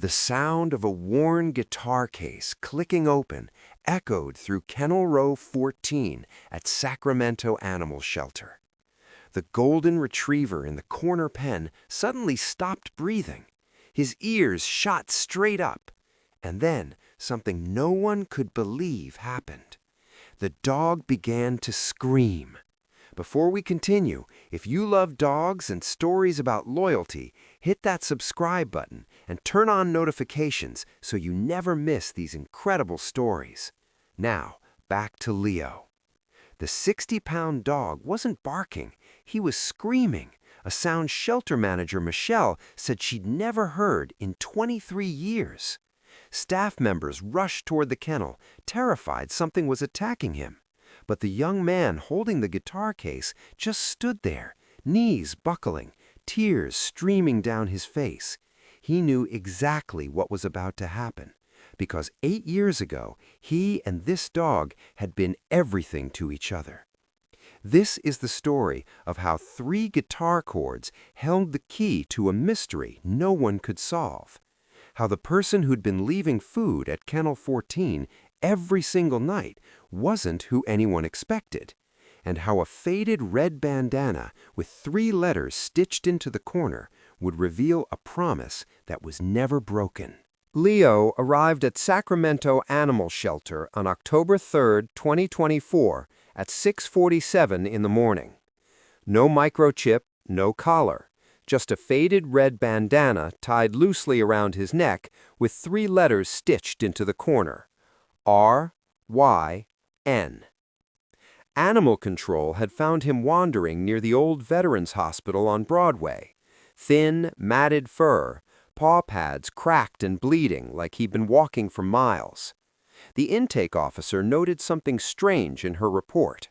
The sound of a worn guitar case clicking open echoed through Kennel Row 14 at Sacramento Animal Shelter. The golden retriever in the corner pen suddenly stopped breathing. His ears shot straight up. And then something no one could believe happened. The dog began to scream. Before we continue, if you love dogs and stories about loyalty, hit that subscribe button and turn on notifications so you never miss these incredible stories. Now, back to Leo. The 60-pound dog wasn't barking, he was screaming, a sound shelter manager Michelle said she'd never heard in 23 years. Staff members rushed toward the kennel, terrified something was attacking him. But the young man holding the guitar case just stood there, knees buckling, tears streaming down his face. He knew exactly what was about to happen, because 8 years ago, he and this dog had been everything to each other. This is the story of how 3 guitar chords held the key to a mystery no one could solve. How the person who'd been leaving food at Kennel 14 every single night wasn't who anyone expected, and how a faded red bandana with 3 letters stitched into the corner would reveal a promise that was never broken. Leo arrived at Sacramento Animal Shelter on October 3, 2024 at 6:47 in the morning. No microchip, no collar. Just a faded red bandana tied loosely around his neck with 3 letters stitched into the corner. R-Y-N. Animal Control had found him wandering near the old Veterans Hospital on Broadway. Thin, matted fur, paw pads cracked and bleeding like he'd been walking for miles. The intake officer noted something strange in her report.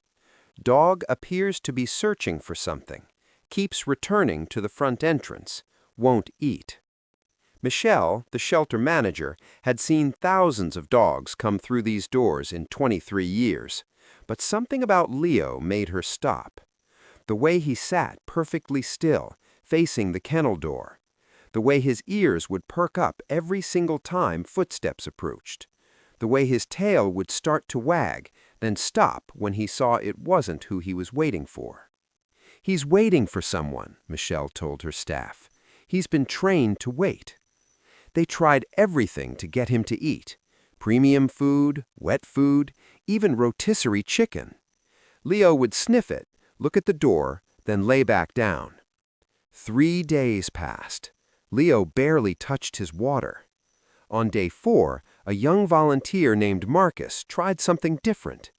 Dog appears to be searching for something. Keeps returning to the front entrance, won't eat. Michelle, the shelter manager, had seen thousands of dogs come through these doors in 23 years, but something about Leo made her stop. The way he sat perfectly still, facing the kennel door. The way his ears would perk up every single time footsteps approached. The way his tail would start to wag, then stop when he saw it wasn't who he was waiting for. He's waiting for someone, Michelle told her staff. He's been trained to wait. They tried everything to get him to eat. Premium food, wet food, even rotisserie chicken. Leo would sniff it, look at the door, then lay back down. 3 days passed. Leo barely touched his water. On day 4, a young volunteer named Marcus tried something different.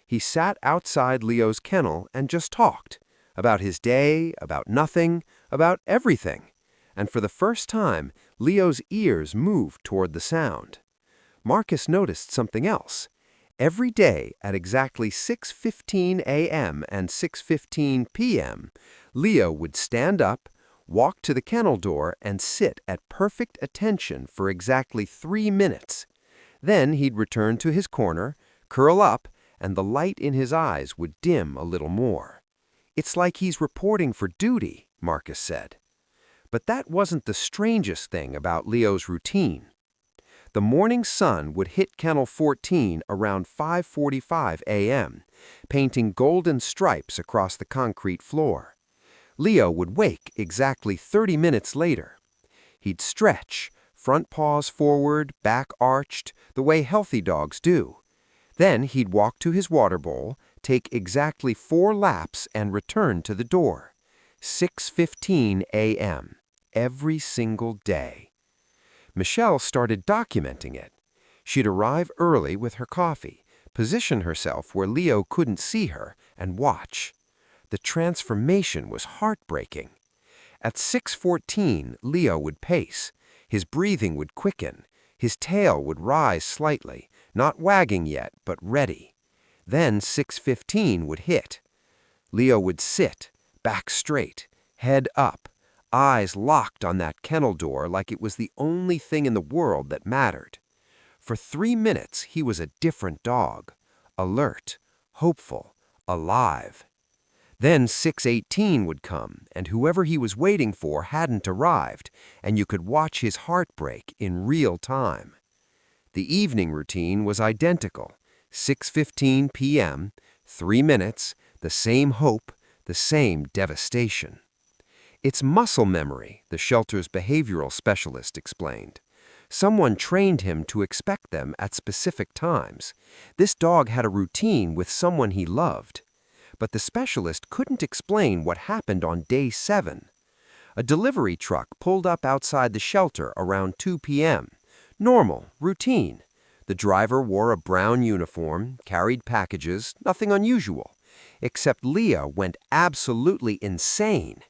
He sat outside Leo's kennel and just talked. About his day, about nothing, about everything. And for the first time, Leo's ears moved toward the sound. Marcus noticed something else. Every day at exactly 6:15 a.m. and 6:15 p.m., Leo would stand up, walk to the kennel door, and sit at perfect attention for exactly 3 minutes. Then he'd return to his corner, curl up, and the light in his eyes would dim a little more. It's like he's reporting for duty, Marcus said. But that wasn't the strangest thing about Leo's routine. The morning sun would hit Kennel 14 around 5:45 a.m., painting golden stripes across the concrete floor. Leo would wake exactly 30 minutes later. He'd stretch, front paws forward, back arched, the way healthy dogs do. Then he'd walk to his water bowl, take exactly 4 laps, and return to the door. 6:15 a.m. every single day. Michelle started documenting it. She'd arrive early with her coffee, position herself where Leo couldn't see her, and watch. The transformation was heartbreaking. At 6:14, Leo would pace. His breathing would quicken. His tail would rise slightly, not wagging yet, but ready. Then 6:15 would hit. Leo would sit, back straight, head up, eyes locked on that kennel door like it was the only thing in the world that mattered. For 3 minutes, he was a different dog, alert, hopeful, alive. Then 6:18 would come, and whoever he was waiting for hadn't arrived, and you could watch his heart break in real time. The evening routine was identical. 6:15 p.m., 3 minutes, the same hope, the same devastation. It's muscle memory, the shelter's behavioral specialist explained. Someone trained him to expect them at specific times. This dog had a routine with someone he loved. But the specialist couldn't explain what happened on day 7. A delivery truck pulled up outside the shelter around 2 p.m. Normal, routine. The driver wore a brown uniform, carried packages, nothing unusual. Except Leo went absolutely insane.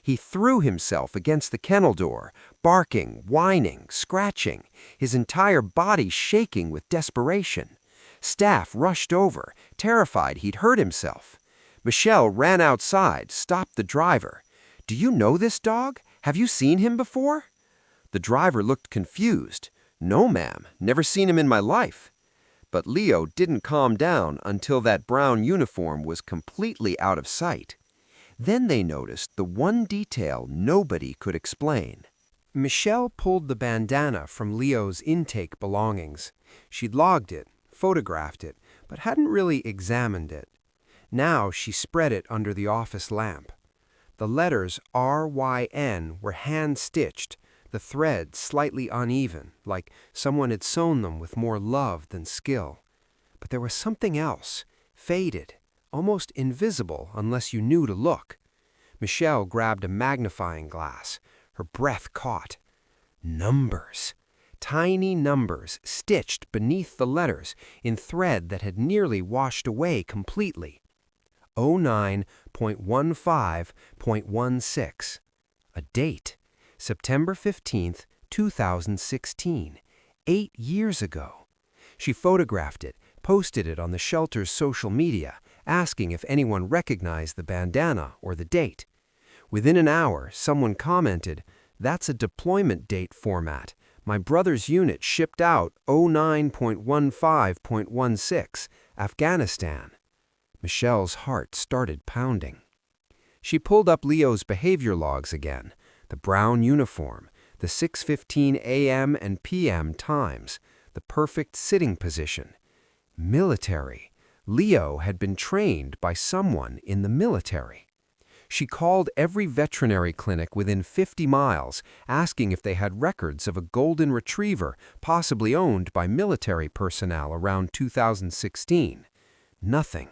He threw himself against the kennel door, barking, whining, scratching, his entire body shaking with desperation. Staff rushed over, terrified he'd hurt himself. Michelle ran outside, stopped the driver. "Do you know this dog? Have you seen him before?" The driver looked confused. "No, ma'am, never seen him in my life." But Leo didn't calm down until that brown uniform was completely out of sight. Then they noticed the one detail nobody could explain. Michelle pulled the bandana from Leo's intake belongings. She'd logged it, photographed it, but hadn't really examined it. Now she spread it under the office lamp. The letters RYN were hand-stitched, the thread slightly uneven, like someone had sewn them with more love than skill. But there was something else, faded, almost invisible unless you knew to look. Michelle grabbed a magnifying glass. Her breath caught. Numbers. Tiny numbers stitched beneath the letters in thread that had nearly washed away completely. 09.15.16. A date. September 15th, 2016. 8 years ago. She photographed it, posted it on the shelter's social media, asking if anyone recognized the bandana or the date. Within an hour, someone commented, "That's a deployment date format. My brother's unit shipped out 09.15.16, Afghanistan." Michelle's heart started pounding. She pulled up Leo's behavior logs again, the brown uniform, the 6:15 a.m. and p.m. times, the perfect sitting position. Military. Leo had been trained by someone in the military. She called every veterinary clinic within 50 miles, asking if they had records of a golden retriever possibly owned by military personnel around 2016. Nothing.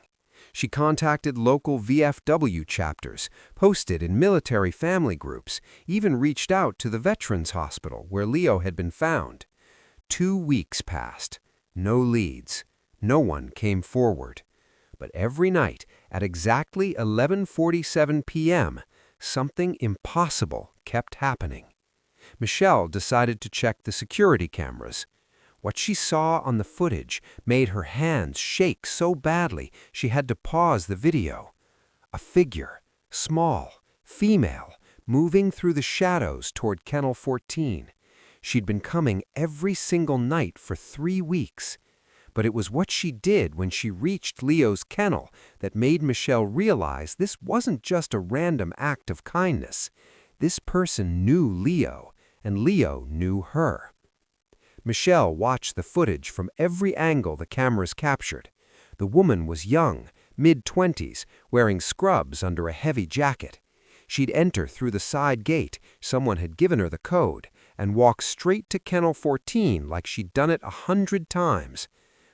She contacted local VFW chapters, posted in military family groups, even reached out to the Veterans Hospital where Leo had been found. 2 weeks passed. No leads. No one came forward. But every night, at exactly 11:47 p.m., something impossible kept happening. Michelle decided to check the security cameras. What she saw on the footage made her hands shake so badly she had to pause the video. A figure, small, female, moving through the shadows toward Kennel 14. She'd been coming every single night for 3 weeks. But it was what she did when she reached Leo's kennel that made Michelle realize this wasn't just a random act of kindness. This person knew Leo, and Leo knew her. Michelle watched the footage from every angle the cameras captured. The woman was young, mid-20s, wearing scrubs under a heavy jacket. She'd enter through the side gate, someone had given her the code, and walk straight to Kennel 14 like she'd done it 100 times.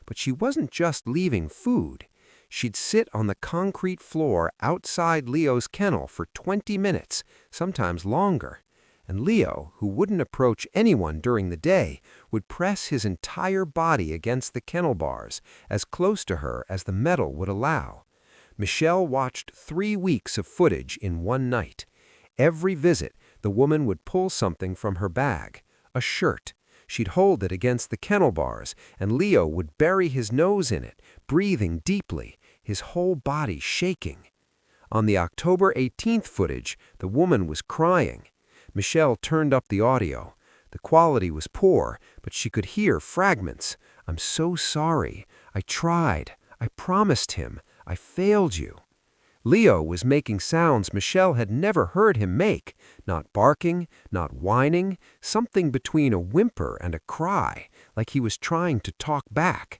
But she wasn't just leaving food. She'd sit on the concrete floor outside Leo's kennel for 20 minutes, sometimes longer. And Leo, who wouldn't approach anyone during the day, would press his entire body against the kennel bars, as close to her as the metal would allow. Michelle watched 3 weeks of footage in one night. Every visit, the woman would pull something from her bag, a shirt. She'd hold it against the kennel bars, and Leo would bury his nose in it, breathing deeply, his whole body shaking. On the October 18th footage, the woman was crying. Michelle turned up the audio. The quality was poor, but she could hear fragments. "I'm so sorry. I tried. I promised him. I failed you." Leo was making sounds Michelle had never heard him make, not barking, not whining, something between a whimper and a cry, like he was trying to talk back.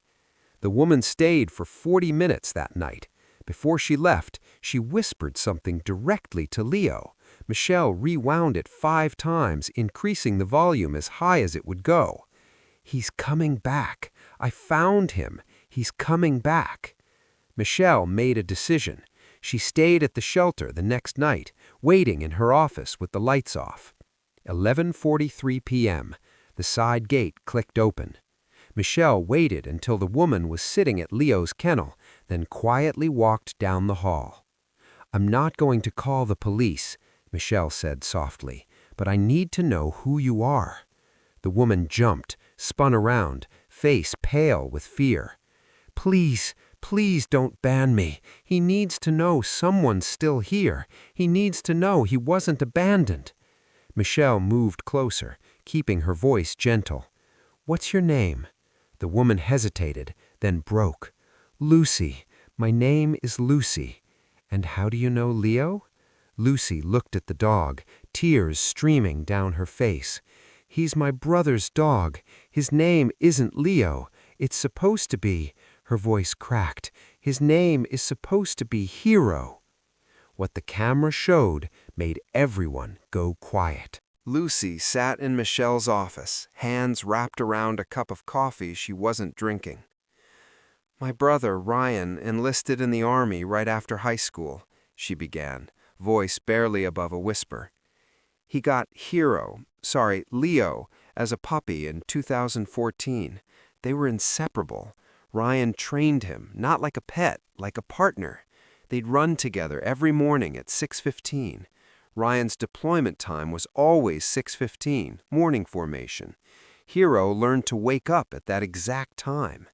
The woman stayed for 40 minutes that night. Before she left, she whispered something directly to Leo. Michelle rewound it 5 times, increasing the volume as high as it would go. "He's coming back. I found him. He's coming back." Michelle made a decision. She stayed at the shelter the next night, waiting in her office with the lights off. 11:43 p.m. The side gate clicked open. Michelle waited until the woman was sitting at Leo's kennel, then quietly walked down the hall. "I'm not going to call the police," Michelle said softly, "but I need to know who you are." The woman jumped, spun around, face pale with fear. "Please, please don't ban me. He needs to know someone's still here. He needs to know he wasn't abandoned." Michelle moved closer, keeping her voice gentle. "What's your name?" The woman hesitated, then broke. "Lucy. My name is Lucy." "And how do you know Leo?" Lucy looked at the dog, tears streaming down her face. "He's my brother's dog. His name isn't Leo. It's supposed to be," her voice cracked, "his name is supposed to be Hero." What the camera showed made everyone go quiet. Lucy sat in Michelle's office, hands wrapped around a cup of coffee she wasn't drinking. "My brother, Ryan, enlisted in the Army right after high school," she began, voice barely above a whisper. "He got Leo, as a puppy in 2014. They were inseparable. Ryan trained him, not like a pet, like a partner. They'd run together every morning at 6:15. Ryan's deployment time was always 6:15, morning formation. Hero learned to wake up at that exact time."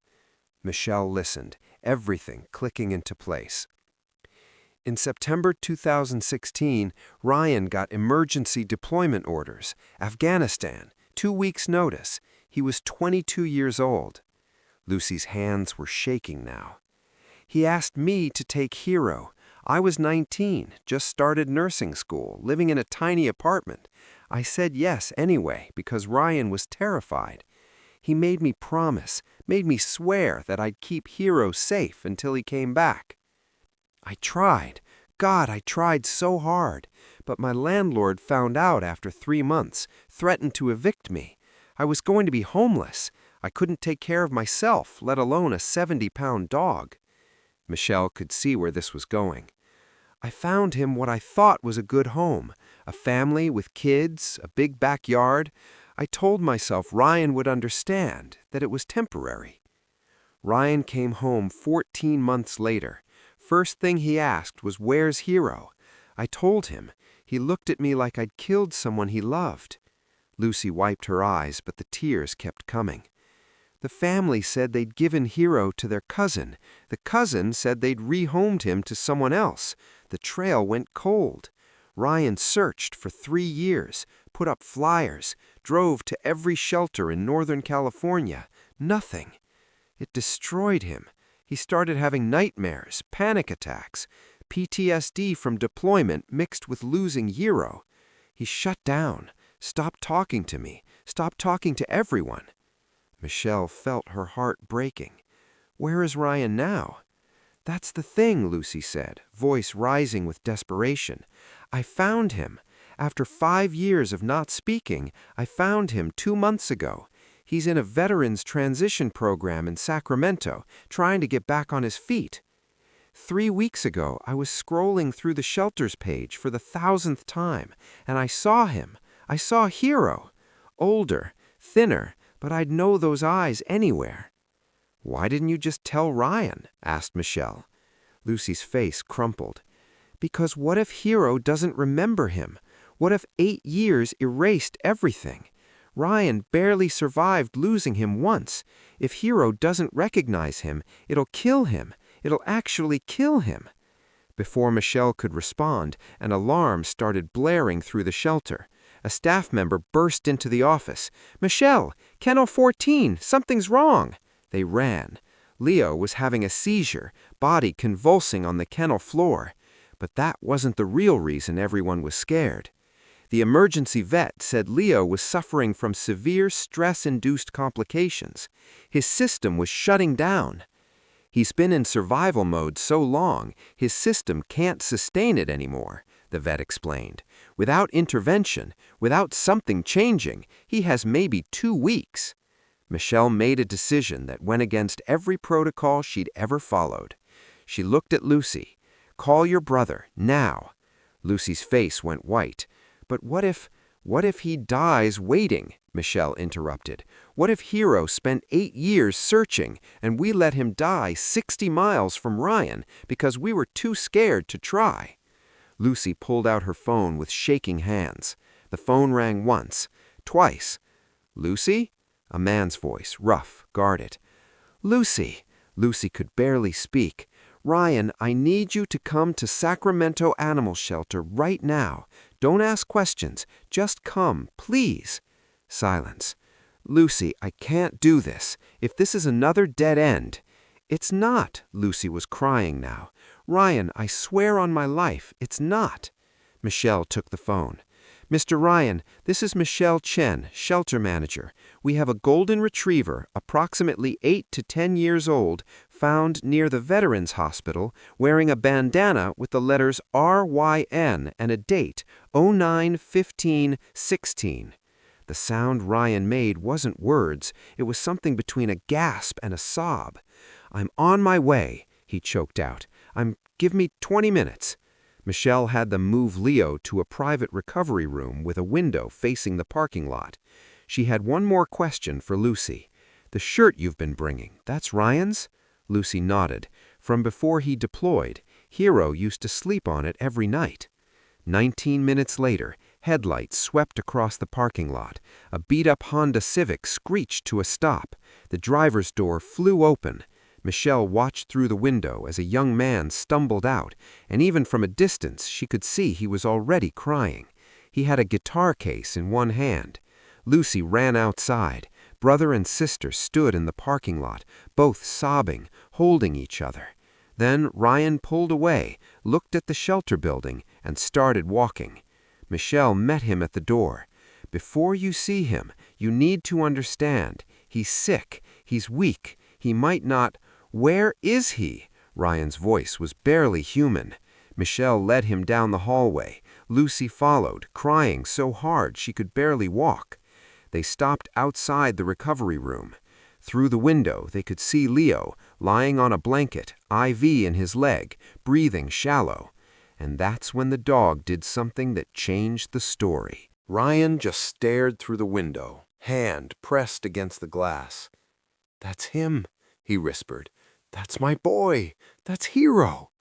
Michelle listened, everything clicking into place. "In September 2016, Ryan got emergency deployment orders, Afghanistan, 2 weeks' notice. He was 22 years old. Lucy's hands were shaking now. "He asked me to take Hero. I was 19, just started nursing school, living in a tiny apartment. I said yes anyway because Ryan was terrified. He made me promise, made me swear that I'd keep Hero safe until he came back. I tried. God, I tried so hard. But my landlord found out after 3 months, threatened to evict me. I was going to be homeless. I couldn't take care of myself, let alone a 70-pound dog." Michelle could see where this was going. "I found him what I thought was a good home, a family with kids, a big backyard. I told myself Ryan would understand, that it was temporary. Ryan came home 14 months later. First thing he asked was, 'Where's Hero?' I told him. He looked at me like I'd killed someone he loved." Lucy wiped her eyes, but the tears kept coming. "The family said they'd given Hero to their cousin. The cousin said they'd rehomed him to someone else. The trail went cold. Ryan searched for 3 years, put up flyers, drove to every shelter in Northern California. Nothing. It destroyed him. He started having nightmares, panic attacks, PTSD from deployment mixed with losing Hero. He shut down, stopped talking to me, stopped talking to everyone." Michelle felt her heart breaking. "Where is Ryan now?" "That's the thing," Lucy said, voice rising with desperation. "I found him. After 5 years of not speaking, I found him 2 months ago. He's in a veterans transition program in Sacramento, trying to get back on his feet. 3 weeks ago, I was scrolling through the shelters page for the 1,000th time, and I saw him. I saw Hero. Older, thinner, but I'd know those eyes anywhere." "Why didn't you just tell Ryan?" asked Michelle. Lucy's face crumpled. "Because what if Hero doesn't remember him? What if 8 years erased everything? Ryan barely survived losing him once. If Hero doesn't recognize him, it'll kill him. It'll actually kill him." Before Michelle could respond, an alarm started blaring through the shelter. A staff member burst into the office. "Michelle, Kennel 14, something's wrong." They ran. Leo was having a seizure, body convulsing on the kennel floor. But that wasn't the real reason everyone was scared. The emergency vet said Leo was suffering from severe stress-induced complications. His system was shutting down. He's been in survival mode so long, his system can't sustain it anymore, the vet explained. Without intervention, without something changing, he has maybe 2 weeks. Michelle made a decision that went against every protocol she'd ever followed. She looked at Lucy. "Call your brother, now." Lucy's face went white. "But what if he dies waiting?" Michelle interrupted. "What if Hero spent 8 years searching and we let him die 60 miles from Ryan because we were too scared to try?" Lucy pulled out her phone with shaking hands. The phone rang once, twice. "Lucy?" A man's voice, rough, guarded. "Lucy." Lucy could barely speak. "Ryan, I need you to come to Sacramento Animal Shelter right now. Don't ask questions. Just come, please." Silence. "Lucy, I can't do this. If this is another dead end." "It's not." Lucy was crying now. "Ryan, I swear on my life, it's not." Michelle took the phone. "Mr. Ryan, this is Michelle Chen, shelter manager. We have a golden retriever, approximately 8 to 10 years old, found near the Veterans Hospital, wearing a bandana with the letters RYN and a date, 09/15/16. The sound Ryan made wasn't words. It was something between a gasp and a sob. "I'm on my way," he choked out. Give me 20 minutes." Michelle had them move Leo to a private recovery room with a window facing the parking lot. She had one more question for Lucy. "The shirt you've been bringing, that's Ryan's?" Lucy nodded. "From before he deployed, Hero used to sleep on it every night." 19 minutes later, headlights swept across the parking lot. A beat-up Honda Civic screeched to a stop. The driver's door flew open. Michelle watched through the window as a young man stumbled out, and even from a distance she could see he was already crying. He had a guitar case in one hand. Lucy ran outside. Brother and sister stood in the parking lot, both sobbing, holding each other. Then Ryan pulled away, looked at the shelter building, and started walking. Michelle met him at the door. "Before you see him, you need to understand. He's sick. He's weak. He might not—" "Where is he?" Ryan's voice was barely human. Michelle led him down the hallway. Lucy followed, crying so hard she could barely walk. They stopped outside the recovery room. Through the window, they could see Leo, lying on a blanket, IV in his leg, breathing shallow. And that's when the dog did something that changed the story. Ryan just stared through the window, hand pressed against the glass. "That's him," he whispered. "That's my boy. That's Hero."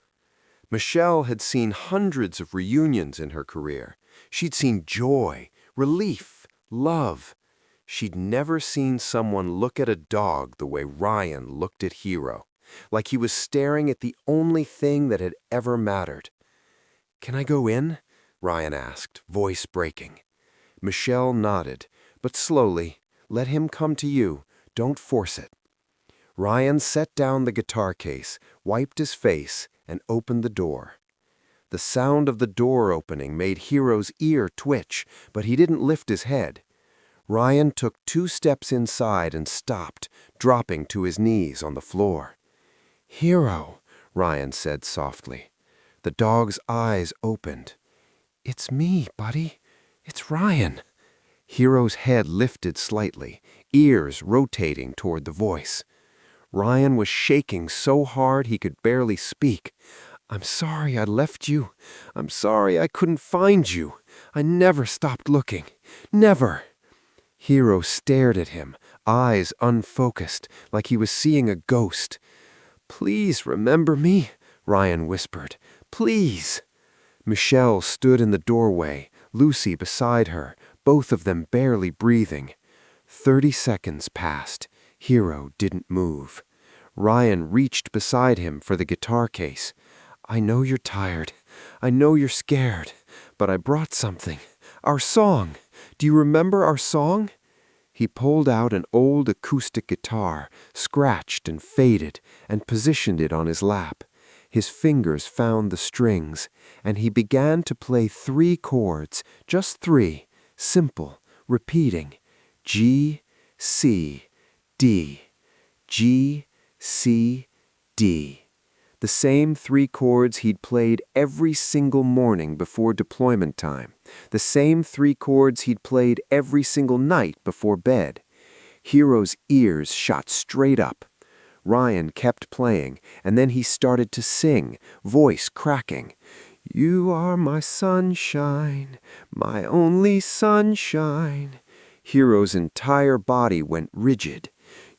Michelle had seen hundreds of reunions in her career. She'd seen joy, relief, love. She'd never seen someone look at a dog the way Ryan looked at Hero, like he was staring at the only thing that had ever mattered. "Can I go in?" Ryan asked, voice breaking. Michelle nodded, but slowly. "Let him come to you. Don't force it." Ryan set down the guitar case, wiped his face, and opened the door. The sound of the door opening made Hero's ear twitch, but he didn't lift his head. Ryan took 2 steps inside and stopped, dropping to his knees on the floor. "Hero," Ryan said softly. The dog's eyes opened. "It's me, buddy. It's Ryan." Hero's head lifted slightly, ears rotating toward the voice. Ryan was shaking so hard he could barely speak. "I'm sorry I left you. I'm sorry I couldn't find you. I never stopped looking. Never." Hero stared at him, eyes unfocused, like he was seeing a ghost. "Please remember me," Ryan whispered. "Please." Michelle stood in the doorway, Lucy beside her, both of them barely breathing. 30 seconds passed. Hero didn't move. Ryan reached beside him for the guitar case. "I know you're tired. I know you're scared. But I brought something. Our song. Do you remember our song?" He pulled out an old acoustic guitar, scratched and faded, and positioned it on his lap. His fingers found the strings, and he began to play 3 chords, just 3, simple, repeating G, C, D, G, C, D. The same 3 chords he'd played every single morning before deployment time. The same 3 chords he'd played every single night before bed. Hero's ears shot straight up. Ryan kept playing, and then he started to sing, voice cracking. You are my sunshine, my only sunshine. Hero's entire body went rigid.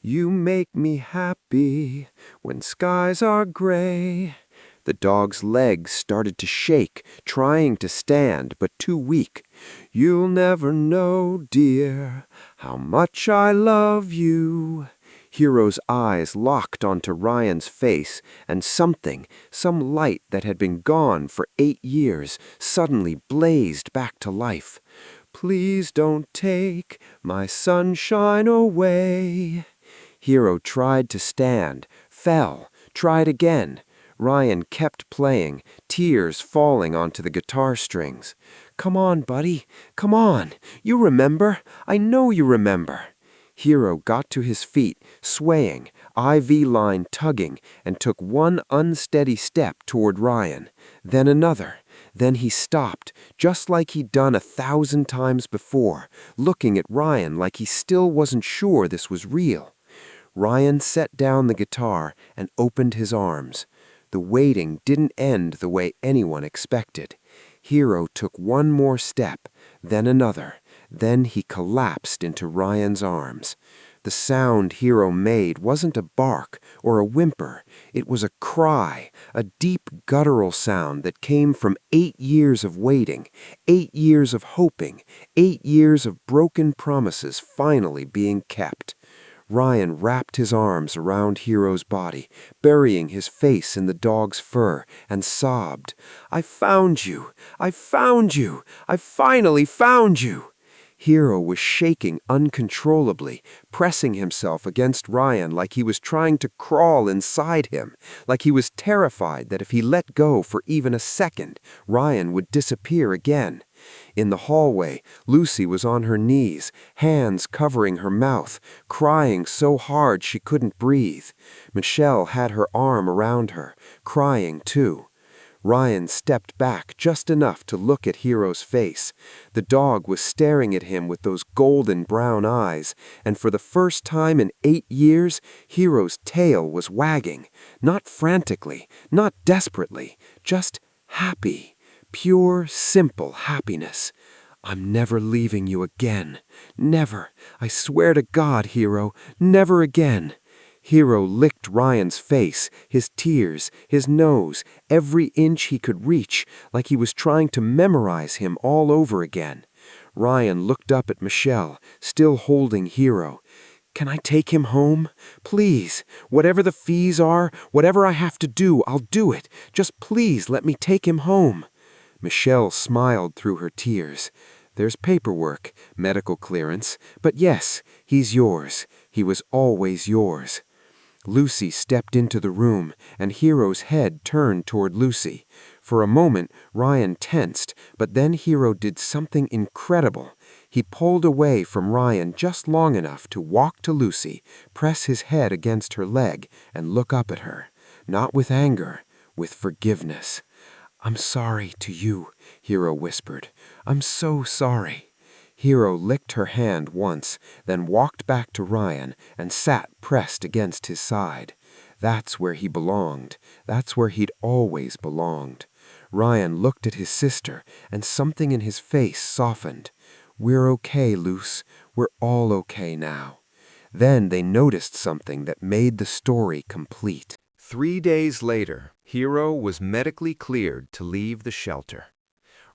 You make me happy when skies are gray. The dog's legs started to shake, trying to stand, but too weak. You'll never know, dear, how much I love you. Hero's eyes locked onto Ryan's face, and some light that had been gone for 8 years, suddenly blazed back to life. Please don't take my sunshine away. Hero tried to stand, fell, tried again. Ryan kept playing, tears falling onto the guitar strings. Come on, buddy, come on. You remember. I know you remember. Hero got to his feet, swaying, IV line tugging, and took one unsteady step toward Ryan, then another. Then he stopped, just like he'd done 1,000 times before, looking at Ryan like he still wasn't sure this was real. Ryan set down the guitar and opened his arms. The waiting didn't end the way anyone expected. Hero took one more step, then another. Then he collapsed into Ryan's arms. The sound Hero made wasn't a bark or a whimper. It was a cry, a deep guttural sound that came from 8 years of waiting, 8 years of hoping, 8 years of broken promises finally being kept. Ryan wrapped his arms around Hero's body, burying his face in the dog's fur, and sobbed, I found you! I found you! I finally found you! Hero was shaking uncontrollably, pressing himself against Ryan like he was trying to crawl inside him, like he was terrified that if he let go for even a second, Ryan would disappear again. In the hallway, Lucy was on her knees, hands covering her mouth, crying so hard she couldn't breathe. Michelle had her arm around her, crying too. Ryan stepped back just enough to look at Hero's face. The dog was staring at him with those golden brown eyes, and for the first time in 8 years, Hero's tail was wagging. Not frantically, not desperately, just happy. Pure, simple happiness. I'm never leaving you again. Never. I swear to God, Hero, never again. Hero licked Ryan's face, his tears, his nose, every inch he could reach, like he was trying to memorize him all over again. Ryan looked up at Michelle, still holding Hero. Can I take him home? Please. Whatever the fees are, whatever I have to do, I'll do it. Just please let me take him home. Michelle smiled through her tears. There's paperwork, medical clearance, but yes, he's yours. He was always yours. Lucy stepped into the room, and Hero's head turned toward Lucy. For a moment, Ryan tensed, but then Hero did something incredible. He pulled away from Ryan just long enough to walk to Lucy, press his head against her leg, and look up at her. Not with anger, with forgiveness. I'm sorry to you, Hero whispered. I'm so sorry. Hero licked her hand once, then walked back to Ryan and sat pressed against his side. That's where he belonged. That's where he'd always belonged. Ryan looked at his sister, and something in his face softened. We're okay, Luce. We're all okay now. Then they noticed something that made the story complete. 3 days later, Hero was medically cleared to leave the shelter.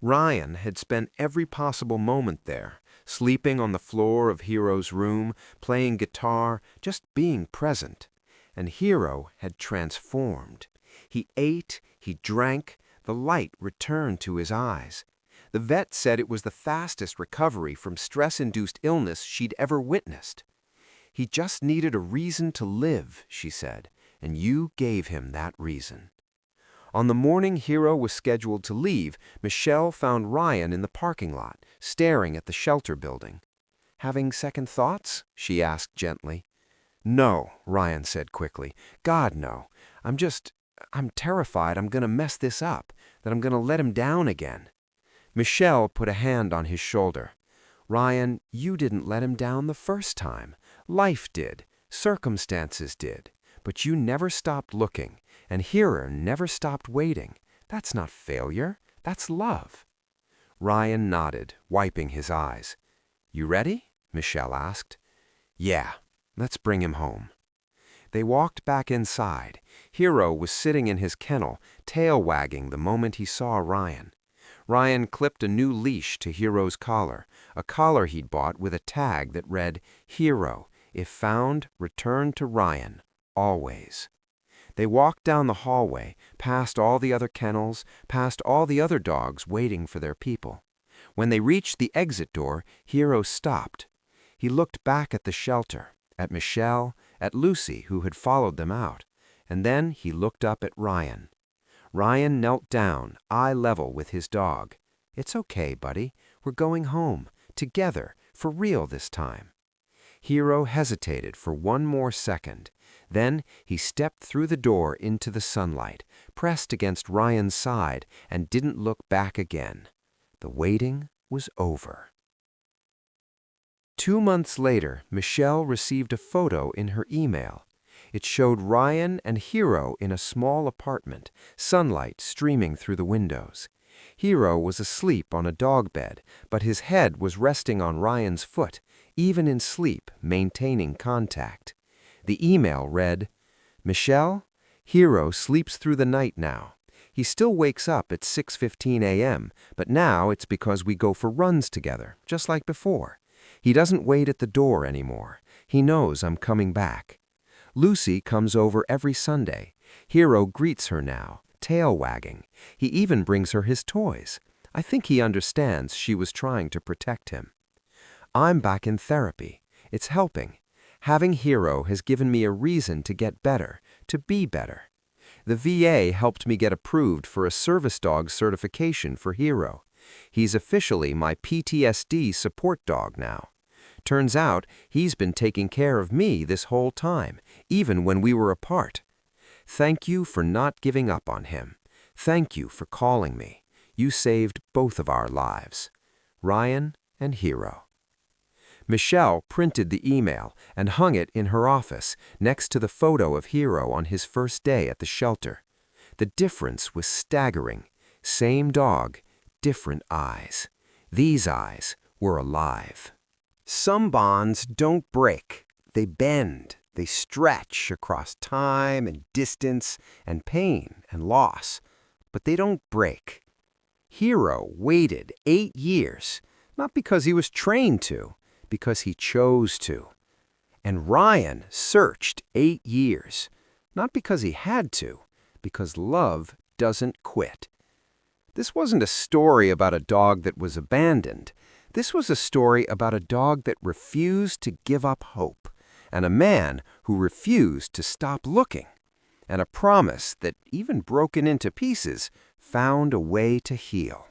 Ryan had spent every possible moment there, sleeping on the floor of Hero's room, playing guitar, just being present. And Hero had transformed. He ate, he drank, the light returned to his eyes. The vet said it was the fastest recovery from stress-induced illness she'd ever witnessed. He just needed a reason to live, she said, and you gave him that reason. On the morning Hero was scheduled to leave, Michelle found Ryan in the parking lot, staring at the shelter building. "Having second thoughts?" she asked gently. "No," Ryan said quickly. "God, no. I'm terrified I'm gonna mess this up, that I'm gonna let him down again." Michelle put a hand on his shoulder. "Ryan, you didn't let him down the first time. Life did. Circumstances did. But you never stopped looking, and Hero never stopped waiting. That's not failure. That's love." Ryan nodded, wiping his eyes. "You ready?" Michelle asked. "Yeah. Let's bring him home." They walked back inside. Hero was sitting in his kennel, tail wagging the moment he saw Ryan. Ryan clipped a new leash to Hero's collar, a collar he'd bought with a tag that read, "Hero, if found, return to Ryan, always." They walked down the hallway, past all the other kennels, past all the other dogs waiting for their people. When they reached the exit door, Hero stopped. He looked back at the shelter, at Michelle, at Lucy, who had followed them out, and then he looked up at Ryan. Ryan knelt down, eye level with his dog. "It's okay, buddy. We're going home, together, for real this time." Hero hesitated for one more second. Then he stepped through the door into the sunlight, pressed against Ryan's side, and didn't look back again. The waiting was over. 2 months later, Michelle received a photo in her email. It showed Ryan and Hero in a small apartment, sunlight streaming through the windows. Hero was asleep on a dog bed, but his head was resting on Ryan's foot, even in sleep, maintaining contact. The email read, "Michelle, Hero sleeps through the night now. He still wakes up at 6:15 a.m., but now it's because we go for runs together, just like before. He doesn't wait at the door anymore. He knows I'm coming back. Lucy comes over every Sunday. Hero greets her now, tail wagging. He even brings her his toys. I think he understands she was trying to protect him. I'm back in therapy. It's helping. Having Hero has given me a reason to get better, to be better. The VA helped me get approved for a service dog certification for Hero. He's officially my PTSD support dog now. Turns out he's been taking care of me this whole time, even when we were apart. Thank you for not giving up on him. Thank you for calling me. You saved both of our lives. Ryan and Hero." Michelle printed the email and hung it in her office next to the photo of Hero on his first day at the shelter. The difference was staggering. Same dog, different eyes. These eyes were alive. Some bonds don't break. They bend. They stretch across time and distance and pain and loss. But they don't break. Hero waited 8 years, not because he was trained to, because he chose to. And Ryan searched 8 years, not because he had to, because love doesn't quit. This wasn't a story about a dog that was abandoned. This was a story about a dog that refused to give up hope, and a man who refused to stop looking, and a promise that, even broken into pieces, found a way to heal.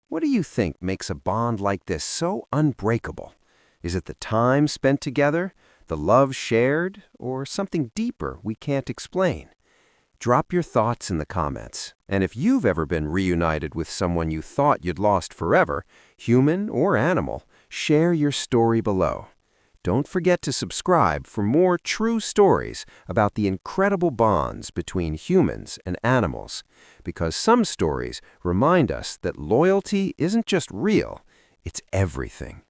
What do you think makes a bond like this so unbreakable? Is it the time spent together, the love shared, or something deeper we can't explain? Drop your thoughts in the comments, and if you've ever been reunited with someone you thought you'd lost forever, human or animal, share your story below. Don't forget to subscribe for more true stories about the incredible bonds between humans and animals, because some stories remind us that loyalty isn't just real, it's everything.